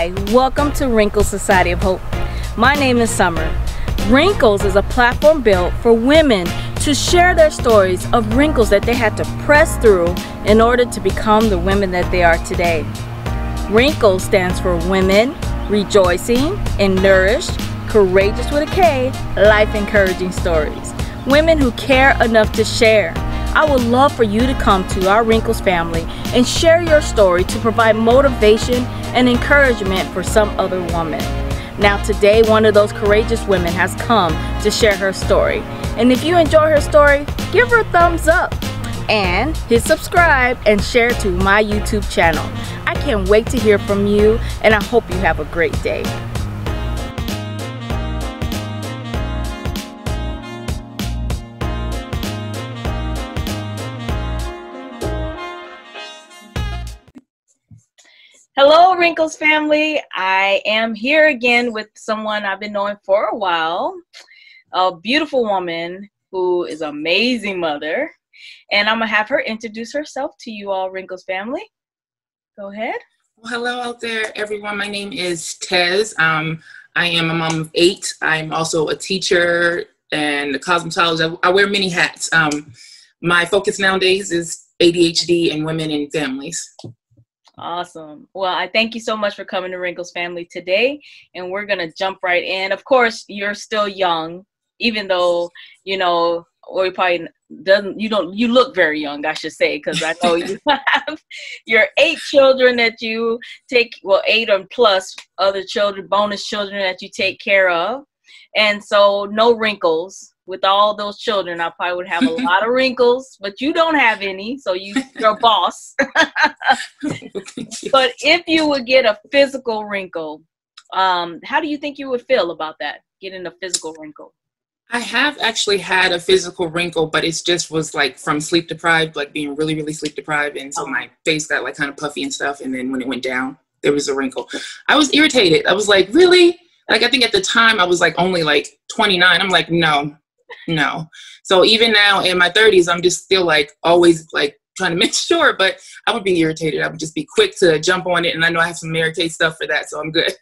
Hi, welcome to Wrinkles Society of Hope. My name is Summer. Wrinkles is a platform built for women to share their stories of wrinkles that they had to press through in order to become the women that they are today. Wrinkles stands for Women Rejoicing and Nourished, Courageous with a K, Life Encouraging Stories. Women who care enough to share. I would love for you to come to our Wrinkles family and share your story to provide motivation and encouragement for some other woman. Now today, one of those courageous women has come to share her story. And if you enjoy her story, give her a thumbs up and hit subscribe and share to my YouTube channel. I can't wait to hear from you, and I hope you have a great day. Hello, Wrinkles family. I am here again with someone I've been knowing for a while, a beautiful woman who is an amazing mother, and I'm going to have her introduce herself to you all, Wrinkles family. Go ahead. Well, hello out there, everyone. My name is Tez. I am a mom of 8. I'm also a teacher and a cosmetologist. I wear many hats. My focus nowadays is ADHD and women and families. Awesome. Well, I thank you so much for coming to Wrinkles family today, and we're going to jump right in. Of course, you're still young, even though, you know, or you probably you look very young, I should say, because I know you have your 8 children that you take, well, 8 and plus other children, bonus children that you take care of. And so no wrinkles. With all those children, I probably would have a lot of wrinkles, but you don't have any, so you're a boss. But if you would get a physical wrinkle, how do you think you would feel about that, getting a physical wrinkle? I have actually had a physical wrinkle, but it just was like from sleep deprived, like being really, really sleep deprived. And so my face got like kind of puffy and stuff. And then when it went down, there was a wrinkle. I was irritated. I was like, really? Like, I think at the time I was like only like 29. I'm like, no. So even now in my 30s, I'm just still like always like trying to make sure, but I would be irritated. I would just be quick to jump on it. And I know I have some Mary Kay stuff for that, so I'm good.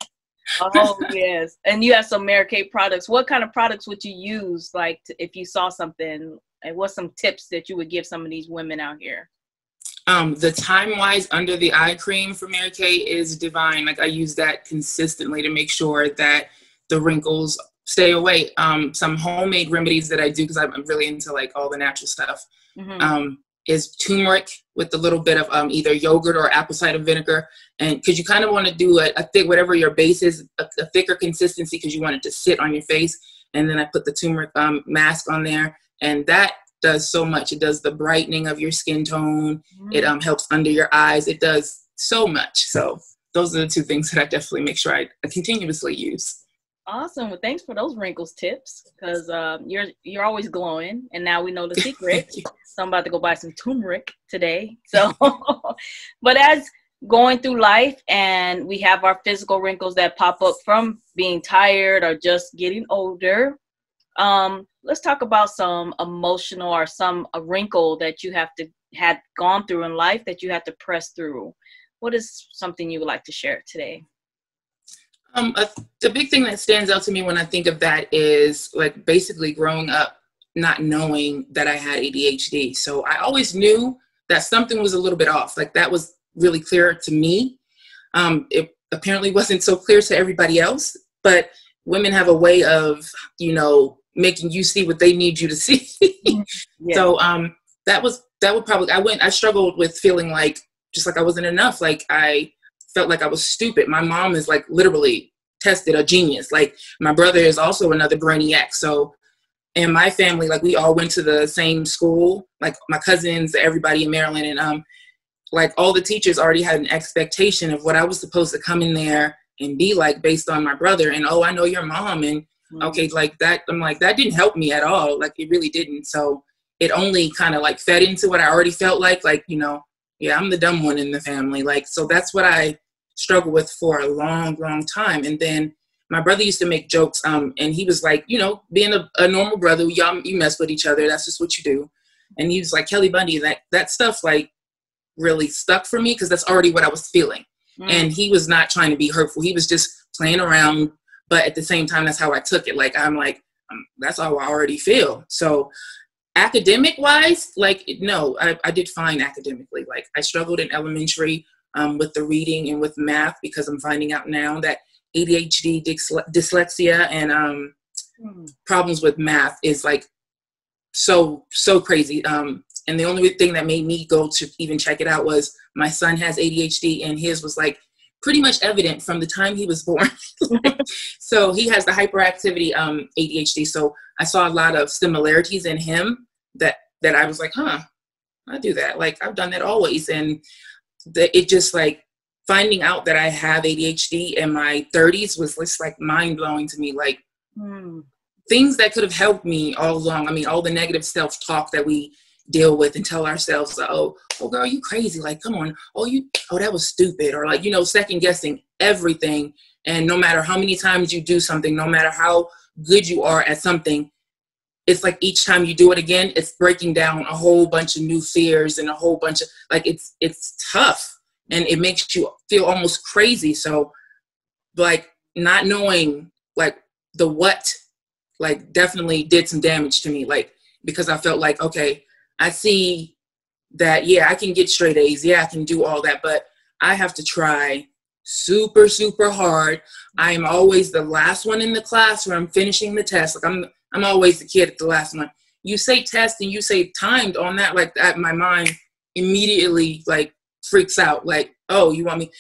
Oh, yes. And you have some Mary Kay products. What kind of products would you use, like, if you saw something? And what's some tips that you would give some of these women out here? The Time-Wise under the eye cream for Mary Kay is divine. Like, I use that consistently to make sure that the wrinkles stay away. Some homemade remedies that I do, because I'm really into like all the natural stuff, is turmeric with a little bit of either yogurt or apple cider vinegar. And because you kind of want to do a thick, whatever your base is, a thicker consistency, because you want it to sit on your face. And then I put the turmeric mask on there, and that does so much. It does the brightening of your skin tone. It helps under your eyes. It does so much. So those are the 2 things that I definitely make sure I continuously use. Awesome. Well, thanks for those wrinkles tips, because you're always glowing, and now we know the secret. So I'm about to go buy some turmeric today. So, but as going through life, and we have our physical wrinkles that pop up from being tired or just getting older. Let's talk about some emotional or a wrinkle that you had gone through in life that you had to press through. What is something you would like to share today? The big thing that stands out to me when I think of that is like basically growing up not knowing that I had ADHD. So I always knew that something was a little bit off. Like, that was really clear to me. It apparently wasn't so clear to everybody else, but women have a way of, you know, making you see what they need you to see. Yeah. So that would probably, I struggled with feeling like, just like I wasn't enough. Like, I felt like I was stupid. My mom is like literally tested a genius. Like, my brother is also another brainiac. So in my family, like, we all went to the same school, like my cousins, everybody in Maryland. And like all the teachers already had an expectation of what I was supposed to come in there and be like based on my brother. And, oh, I know your mom. And okay, like that, I'm like, that didn't help me at all. Like, it really didn't. So it only kind of like fed into what I already felt like, you know, yeah, I'm the dumb one in the family. Like, so that's what I struggled with for a long, long time. And then my brother used to make jokes, and he was like, you know, being a normal brother, y'all, you mess with each other. That's just what you do. And he was like, Kelly Bundy, that stuff like really stuck for me, because that's already what I was feeling. And he was not trying to be hurtful. He was just playing around. But at the same time, that's how I took it. Like, I'm like, that's how I already feel. So academic wise, like, no, I did fine academically. Like, I struggled in elementary with the reading and with math, because I'm finding out now that ADHD, dyslexia, and problems with math is like so crazy. And the only thing that made me go to even check it out was my son has ADHD, and his was like pretty much evident from the time he was born. So he has the hyperactivity ADHD. So I saw a lot of similarities in him that I was like, huh, I do that. Like, I've done that always. And it just like finding out that I have ADHD in my 30s was just like mind blowing to me. Like things that could have helped me all along. I mean, all the negative self-talk that we deal with and tell ourselves, oh girl, you crazy. Like, come on. Oh, that was stupid. Or like, second guessing everything. And no matter how many times you do something, no matter how good you are at something, it's like each time you do it again, it's breaking down a whole bunch of new fears and a whole bunch of, like, it's tough, and it makes you feel almost crazy. So like not knowing like the what, like definitely did some damage to me. Like, because I felt like, okay, I see that, yeah, I can get straight A's. Yeah, I can do all that, but I have to try super, super hard. I am always the last one in the class where I'm finishing the test. Like I'm always the kid at the last one. You say test and you say timed on that, like that, my mind immediately like freaks out. Like, oh, you want me?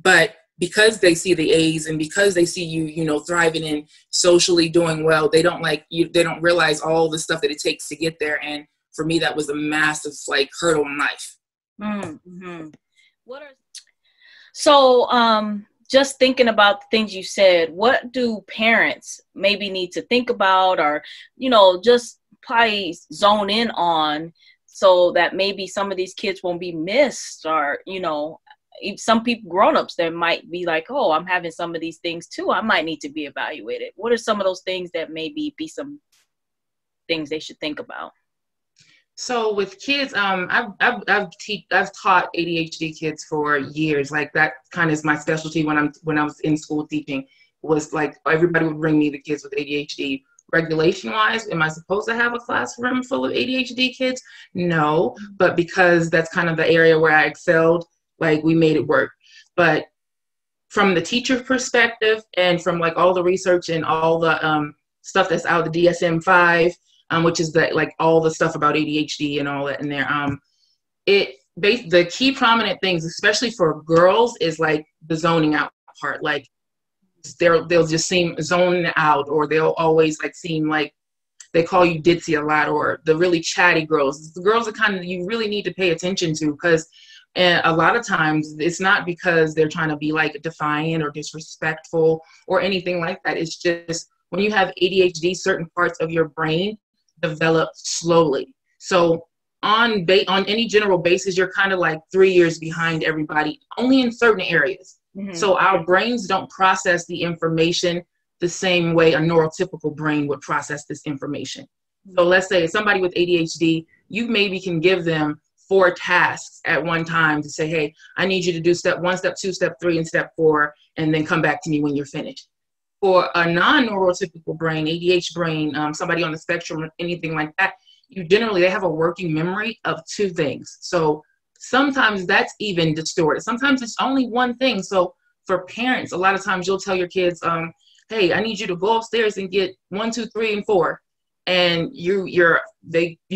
But because they see the A's and because they see you, thriving and socially doing well, they don't like you. They don't realize all the stuff that it takes to get there. And for me, that was a massive like hurdle in life. Mm-hmm. So, just thinking about the things you said, what do parents maybe need to think about, or, just probably zone in on, so that maybe some of these kids won't be missed, or, some people, grown-ups, that might be like, oh, I'm having some of these things too. I might need to be evaluated. What are some of those things that maybe be some things they should think about? So with kids, I've taught ADHD kids for years. Like that kind of is my specialty when I was in school teaching, was like everybody would bring me the kids with ADHD. Regulation wise, am I supposed to have a classroom full of ADHD kids? No, but because that's kind of the area where I excelled, like we made it work. But from the teacher perspective and from like all the research and all the stuff that's out, the DSM-5, which is like all the stuff about ADHD and all that in there. The key prominent things, especially for girls, is like the zoning out part. Like they'll just seem zoned out, or they'll always like seem like they call you ditzy a lot, or the really chatty girls. The girls are kind of, you really need to pay attention to, because a lot of times it's not because they're trying to be like defiant or disrespectful or anything like that. It's just when you have ADHD, certain parts of your brain develop slowly. So on any general basis, you're kind of like 3 years behind everybody, only in certain areas. Mm-hmm. So our brains don't process the information the same way a neurotypical brain would process this information. Mm-hmm. So let's say somebody with ADHD, you maybe can give them 4 tasks at one time to say, hey, I need you to do step 1, step 2, step 3, and step 4, and then come back to me when you're finished. For a non-neurotypical brain, ADHD brain, somebody on the spectrum, anything like that, they have a working memory of 2 things. So sometimes that's even distorted. Sometimes it's only one thing. So for parents, a lot of times you'll tell your kids, hey, I need you to go upstairs and get 1, 2, 3, and 4. And you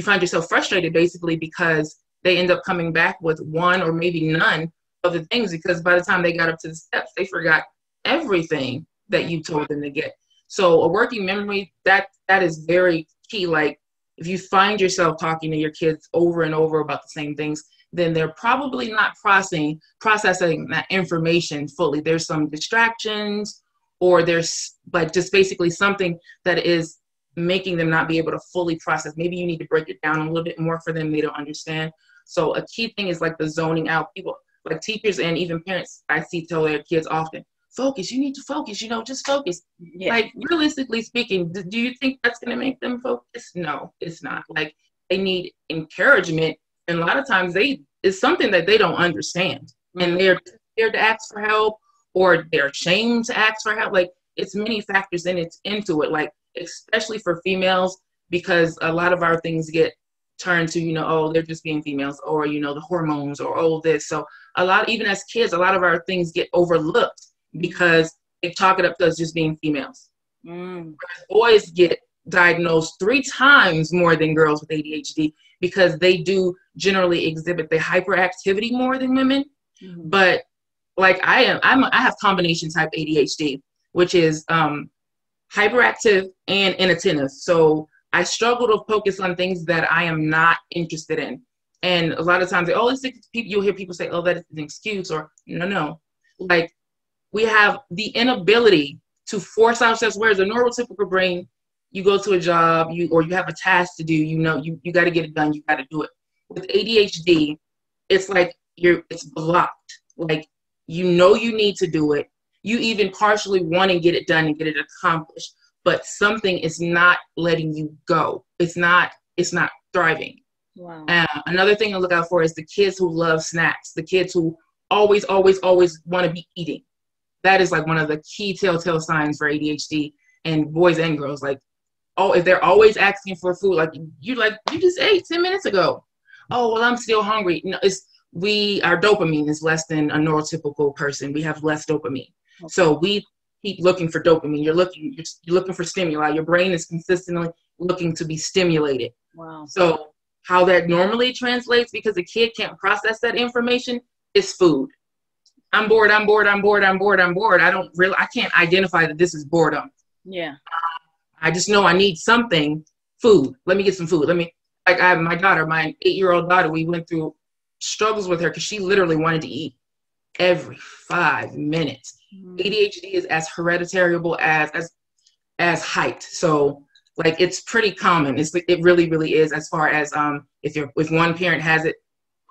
find yourself frustrated basically because they end up coming back with 1 or maybe none of the things, because by the time they got up to the steps, they forgot everything that you told them to get. So a working memory, that is very key. Like if you find yourself talking to your kids over and over about the same things, then they're probably not processing that information fully. There's some distractions, or there's like just basically something that is making them not be able to fully process. Maybe you need to break it down a little bit more for them. They don't understand. So a key thing is like the zoning out. People, like teachers and even parents, I see tell their kids often, focus, you need to focus, just focus. Yeah. Like realistically speaking, do you think that's going to make them focus? No, it's not. Like they need encouragement. And a lot of times it's something that they don't understand. Mm-hmm. And scared to ask for help, or they're ashamed to ask for help. Like, it's many factors into it, like, especially for females, because a lot of our things get turned to, oh, they're just being females, or, the hormones, or, oh, this. So even as kids, a lot of our things get overlooked because they chalk it up to us just being females. Whereas boys get diagnosed 3 times more than girls with ADHD, because they do generally exhibit the hyperactivity more than women. But like I have combination type ADHD, which is hyperactive and inattentive. So I struggle to focus on things that I am not interested in. And a lot of times, you'll hear people say, oh, that is an excuse, or no. Like, we have the inability to force ourselves, whereas a neurotypical brain, you go to a job, you have a task to do, you got to get it done, you got to do it. With ADHD, it's like it's blocked. Like, you need to do it. You even partially want to get it done and get it accomplished, but something is not letting you go. It's not thriving. Wow. Another thing to look out for is the kids who love snacks, the kids who always want to be eating. That is like one of the key telltale signs for ADHD, and boys and girls. Like, if they're always asking for food, like you just ate 10 minutes ago. Oh, well, I'm still hungry. Our dopamine is less than a neurotypical person. We have less dopamine. Okay. So we keep looking for dopamine. You're looking for stimuli. Your brain is consistently looking to be stimulated. Wow. So how that normally translates, because a kid can't process that information, is food. I'm bored. I can't identify that this is boredom. Yeah. I just know I need something. Food. Let me get some food. My daughter, my 8-year-old daughter, we went through struggles with her because she literally wanted to eat every 5 minutes. ADHD is as hereditary as height. So like, it's pretty common. It really, really is, as far as if one parent has it,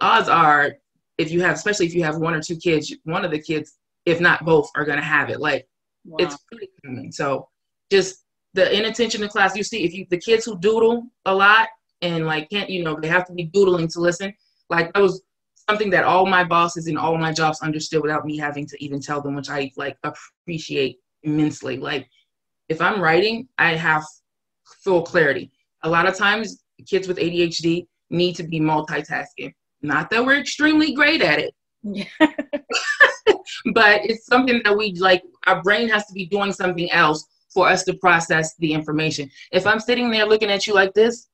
odds are, especially if you have 1 or 2 kids, one of the kids, if not both, are going to have it. Like, wow. It's pretty common. So just the inattention in class, you see, the kids who doodle a lot and like can't, they have to be doodling to listen. Like, that was something that all my bosses in all my jobs understood without me having to even tell them, which I like appreciate immensely. Like, if I'm writing, I have full clarity. A lot of times kids with ADHD need to be multitasking. Not that we're extremely great at it. Yeah. But it's something that our brain has to be doing something else for us to process the information. If I'm sitting there looking at you like this,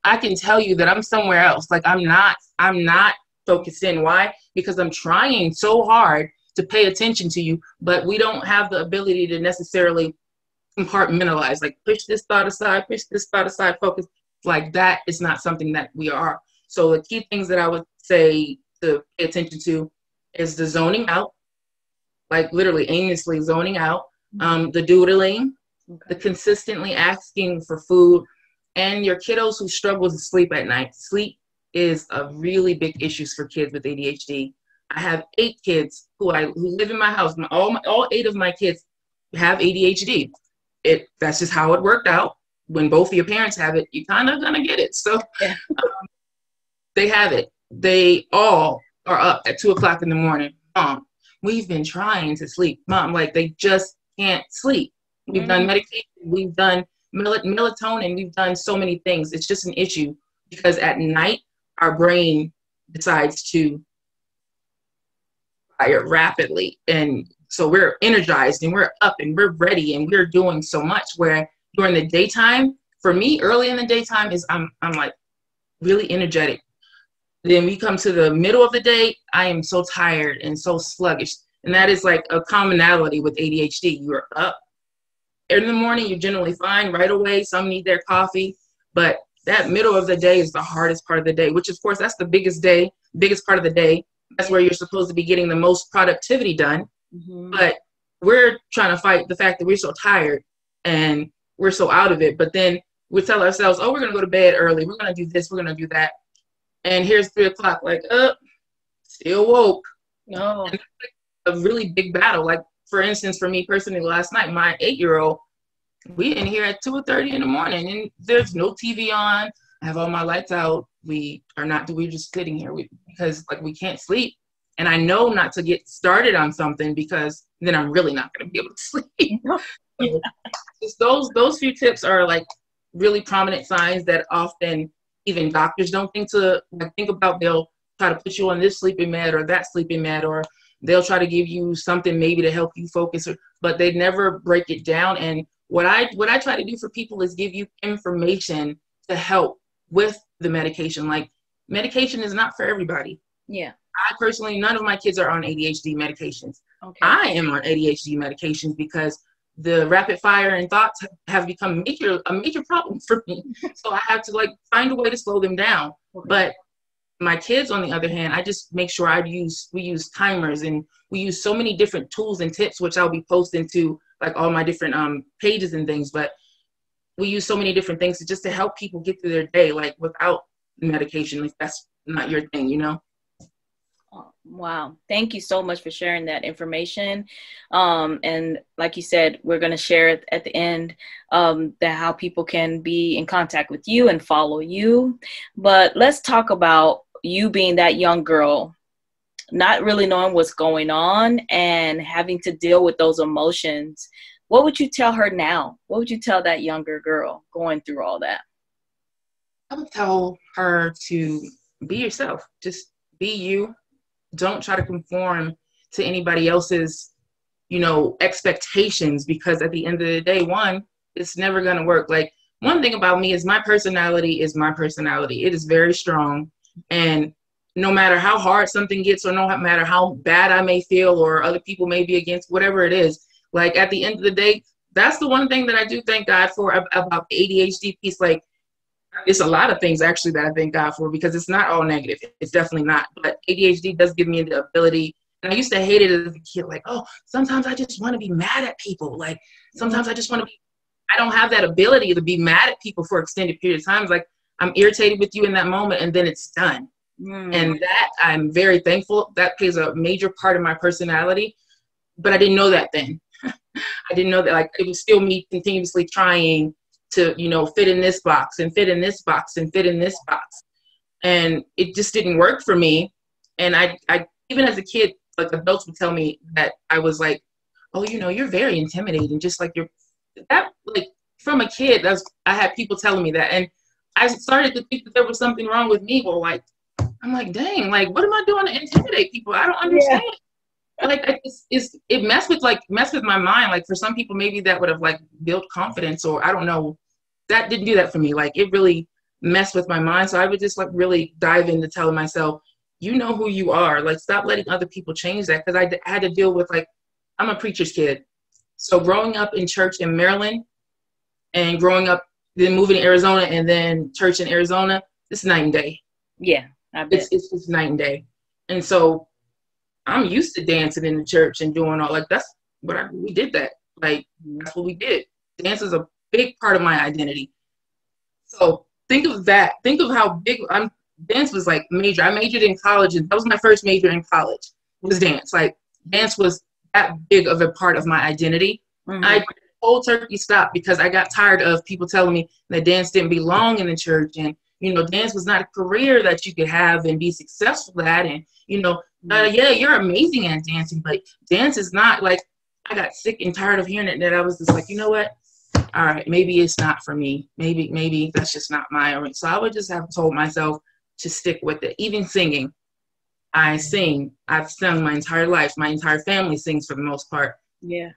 I can tell you that I'm somewhere else. Like, I'm not focused in. Why? Because I'm trying so hard to pay attention to you, but we don't have the ability to necessarily compartmentalize, like push this thought aside, focus. Like, that is not something that we are. So the key things that I would say to pay attention to is the zoning out, like literally aimlessly zoning out, the doodling, the consistently asking for food, and your kiddos who struggle to sleep at night. Sleep is a really big issue for kids with ADHD. I have 8 kids who live in my house. All 8 of my kids have ADHD. That's just how it worked out. When both of your parents have it, you kind of gonna get it. So yeah. They have it. They all are up at 2 o'clock in the morning. Mom, we've been trying to sleep. Mom, like, they just can't sleep. We've done medication. We've done melatonin. We've done so many things. It's just an issue because at night, our brain decides to fire rapidly. And so we're energized and we're up and we're ready and we're doing so much, where during the daytime, for me, early in the daytime I'm like really energetic. Then we come to the middle of the day, I am so tired and so sluggish. And that is like a commonality with ADHD. You're up in the morning, you're generally fine right away. Some need their coffee, but that middle of the day is the hardest part of the day, which of course, that's the biggest part of the day. That's where you're supposed to be getting the most productivity done. Mm-hmm. But we're trying to fight the fact that we're so tired and we're so out of it. But then we tell ourselves, oh, we're going to go to bed early. We're going to do this. We're going to do that. And here's 3 o'clock, like, still woke. No. And a really big battle. Like, for instance, for me personally, last night, my 8-year-old, we in here at 2:30 in the morning and there's no TV on. I have all my lights out. We're just sitting here because like we can't sleep. and I know not to get started on something because then I'm really not going to be able to sleep. So just those few tips are like really prominent signs that often even doctors don't think to think about. They'll try to put you on this sleeping med or that sleeping med, or they'll try to give you something maybe to help you focus, but they never break it down. And what I try to do for people is give you information to help with the medication. Like, medication is not for everybody. Yeah. I personally, none of my kids are on ADHD medications. Okay. I am on ADHD medications because the rapid fire and thoughts have become a major problem for me. So I have to like find a way to slow them down. Okay. But my kids, on the other hand, I just make sure we use timers, and we use so many different tools and tips, which I'll be posting to like all my different pages and things. But we use so many different things to help people get through their day, like without medication. Like, that's not your thing, you know? Wow. Thank you so much for sharing that information. And like you said, we're going to share it at the end, that how people can be in contact with you and follow you. But let's talk about you being that young girl, not really knowing what's going on and having to deal with those emotions. What would you tell her now? What would you tell that younger girl going through all that? I would tell her to be yourself. Just be you. Don't try to conform to anybody else's, expectations, because at the end of the day, one, it's never going to work. Like, one thing about me is my personality is my personality. It is very strong. And no matter how hard something gets, or no matter how bad I may feel or other people may be against, whatever it is, like, at the end of the day, that's the one thing that I do thank God for about the ADHD piece. Like, it's a lot of things actually that I thank God for, because it's not all negative. It's definitely not. But ADHD does give me the ability. And I used to hate it as a kid. Like, oh, sometimes I just want to be mad at people. Like, sometimes I just want to be, I don't have that ability to be mad at people for extended periods of time. Like, I'm irritated with you in that moment, and then it's done. And that, I'm very thankful. That plays a major part of my personality. But I didn't know that then. I didn't know that, like, it was still me continuously trying to, fit in this box and fit in this box and fit in this box. And it just didn't work for me. And I even as a kid, like, adults would tell me that I was like, oh, you're very intimidating. Just like from a kid, I had people telling me that. And I started to think that there was something wrong with me. Well, like, I'm like, dang, like, what am I doing to intimidate people? I don't understand. Yeah. Like, it messed with my mind. Like, for some people, maybe that would have like built confidence, or I don't know. That didn't do that for me. Like, it really messed with my mind. So I would just like really dive into telling myself, you know who you are. Like, stop letting other people change that. Because I had to deal with, like, I'm a preacher's kid. So growing up in church in Maryland, and growing up, then moving to Arizona, and then church in Arizona, it's night and day. Yeah, I bet. It's just night and day. And so I'm used to dancing in the church and doing all, like, that's what we did that. Like, that's what we did. Dance is a big part of my identity. So think of that. Think of how big dance was, like, major. I majored in college, and that was my first major in college, was dance. Like, dance was that big of a part of my identity. I cold turkey stopped because I got tired of people telling me that dance didn't belong in the church, and dance was not a career that you could have and be successful at. And yeah, you're amazing at dancing, but dance is not, like, I got sick and tired of hearing it, that I was just like, you know what? All right, maybe it's not for me. Maybe that's just not my. So I would just have told myself to stick with it. Even singing, I sing. I've sung my entire life. My entire family sings for the most part. Yeah.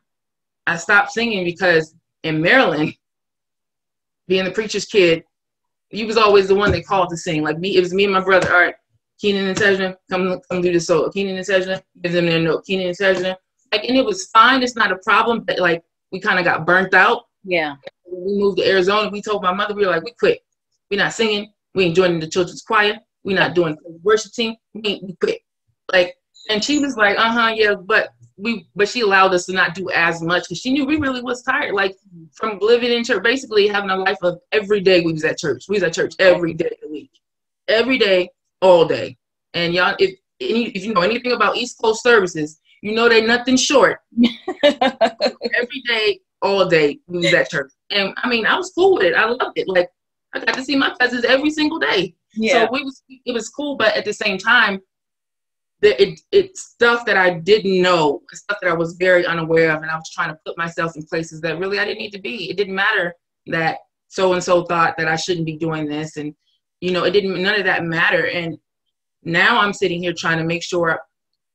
I stopped singing because in Maryland, being the preacher's kid, he was always the one they called to sing. Like, me, it was me and my brother. All right, Keenan and Tejna, come do the solo. Keenan and Tejna, give them their note. Keenan and Tejna, like, and it was fine. It's not a problem. But like, we kind of got burnt out. Yeah. When we moved to Arizona, we told my mother, we were like, we quit. We're not singing. We ain't joining the children's choir. We're not doing the worship team. We quit. Like, and she was like, yeah, but she allowed us to not do as much because she knew we really was tired. Like, from living in church, basically having a life of every day we was at church. We was at church every day of the week. Every day, all day. And y'all, if you know anything about East Coast services, they nothing short. Every day, all day, we was at church. And I mean, I was cool with it. I loved it. Like, I got to see my cousins every single day. Yeah. So it was cool, but at the same time, it's stuff that I didn't know, stuff that I was very unaware of, and I was trying to put myself in places that really I didn't need to be. It didn't matter that so and so thought that I shouldn't be doing this, and it didn't. None of that matter. And now I'm sitting here trying to make sure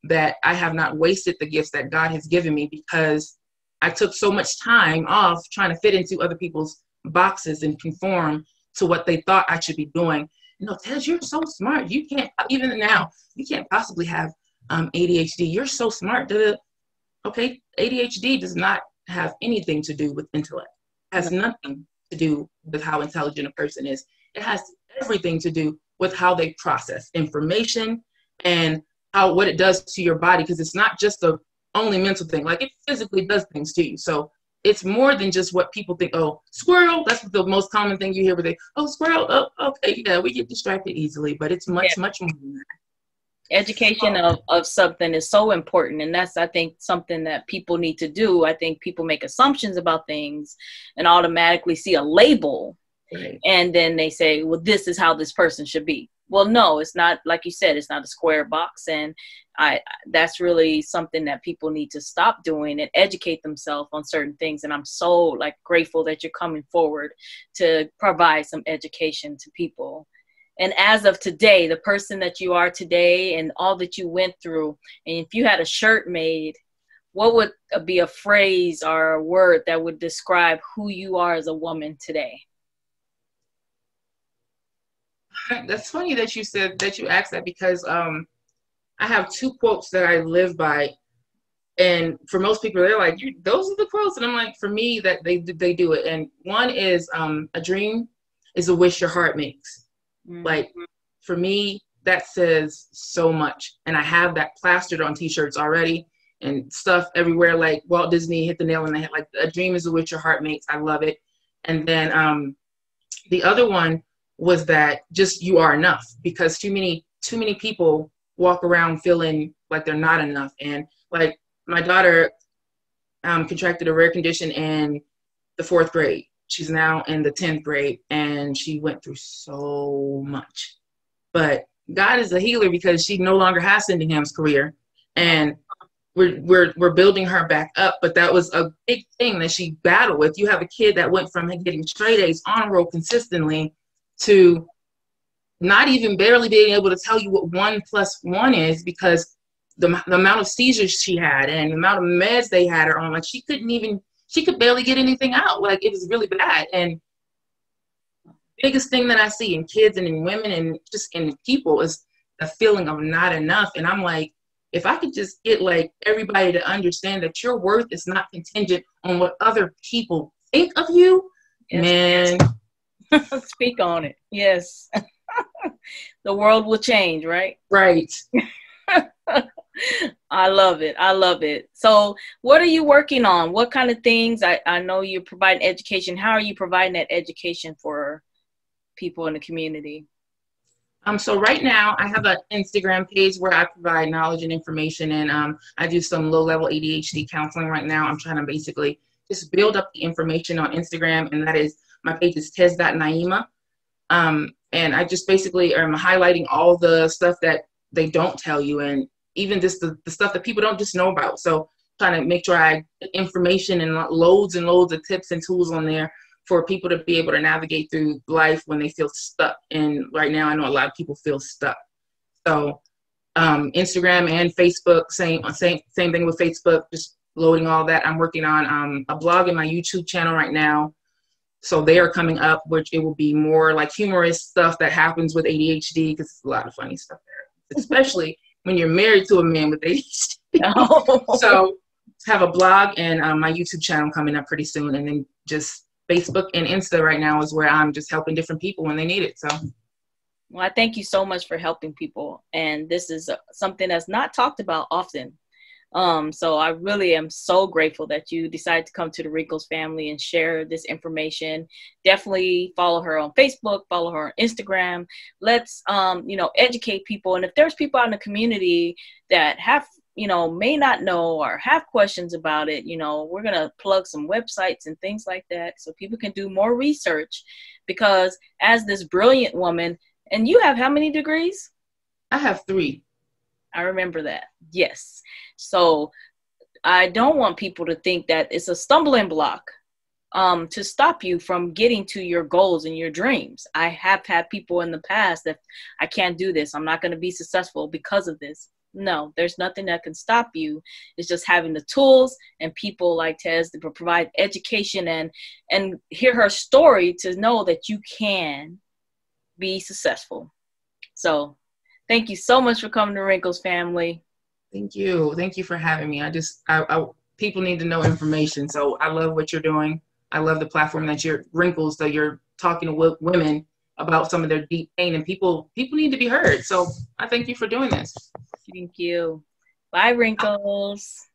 that I have not wasted the gifts that God has given me, because I took so much time off trying to fit into other people's boxes and conform to what they thought I should be doing. Tez, you're so smart. You can't, even now, you can't possibly have ADHD. You're so smart. Okay, ADHD does not have anything to do with intellect. It has nothing to do with how intelligent a person is. It has everything to do with how they process information and what it does to your body, because it's not just the only mental thing. Like, it physically does things to you. So it's more than just what people think. Oh, squirrel. That's the most common thing you hear where squirrel. Oh, okay. Yeah, we get distracted easily, but it's much more than that. Education of something is so important. And that's, I think, something that people need to do. I think people make assumptions about things and automatically see a label. Right. And then they say, well, this is how this person should be. Well, no, it's not. Like you said, it's not a square box. And that's really something that people need to stop doing and educate themselves on certain things. And I'm so grateful that you're coming forward to provide some education to people. And as of today, the person that you are today and all that you went through, and if you had a shirt made, what would be a phrase or a word that would describe who you are as a woman today? That's funny that you said that, you asked that, because I have two quotes that I live by, and for most people they're like, those are the quotes, and I'm like, for me, that they do it. And one is a dream is a wish your heart makes. Mm-hmm. Like, for me, that says so much, and I have that plastered on t-shirts already and stuff everywhere. Like Walt Disney hit the nail on the head. Like, a dream is a wish your heart makes. I love it. And then the other one was that just you are enough, because too many people walk around feeling like they're not enough. And like, my daughter contracted a rare condition in the 4th grade. She's now in the 10th grade, and she went through so much. But God is a healer, because she no longer has Cindy Ham's career, and we're building her back up. But that was a big thing that she battled with. You have a kid that went from getting straight A's on a roll consistently to not even barely being able to tell you what 1 + 1 is, because the amount of seizures she had and the amount of meds they had her on, like, she could barely get anything out. Like, it was really bad. And biggest thing that I see in kids and in women and just in people is a feeling of not enough. And I'm like, if I could just get everybody to understand that your worth is not contingent on what other people think of you, yes, man. Speak on it. Yes. The world will change, right? Right. I love it. I love it. So what are you working on? What kind of things? I know you're providing education. How are you providing that education for people in the community? So right now I have an Instagram page where I provide knowledge and information, and I do some low-level ADHD counseling right now. I'm trying to basically just build up the information on Instagram, and that is, my page is tez.naima. And I just basically am highlighting all the stuff that they don't tell you, and even just the stuff that people don't just know about. So trying to make sure I get information and loads of tips and tools on there for people to be able to navigate through life when they feel stuck. And right now, I know a lot of people feel stuck. So Instagram and Facebook, same thing with Facebook, just loading all that. I'm working on a blog and my YouTube channel right now. So they are coming up, which it will be more like humorous stuff that happens with ADHD, because it's a lot of funny stuff there, especially when you're married to a man with ADHD. Oh. So have a blog and my YouTube channel coming up pretty soon. And then just Facebook and Insta right now is where I'm just helping different people when they need it. So. Well, I thank you so much for helping people. And this is something that's not talked about often. So I really am so grateful that you decided to come to the Wrinkles family and share this information. Definitely follow her on Facebook, follow her on Instagram. Let's, educate people. And if there's people out in the community that have, may not know or have questions about it, we're going to plug some websites and things like that so people can do more research, because as this brilliant woman, and you have how many degrees? I have 3. I remember that. Yes. So I don't want people to think that it's a stumbling block to stop you from getting to your goals and your dreams. I have had people in the past that I can't do this. I'm not going to be successful because of this. No, there's nothing that can stop you. It's just having the tools and people like Tez to provide education and hear her story to know that you can be successful. So thank you so much for coming to Wrinkles, family. Thank you. Thank you for having me. People need to know information. So I love what you're doing. I love the platform that you're Wrinkles, that you're talking to women about some of their deep pain, and people need to be heard. So I thank you for doing this. Thank you. Bye, Wrinkles.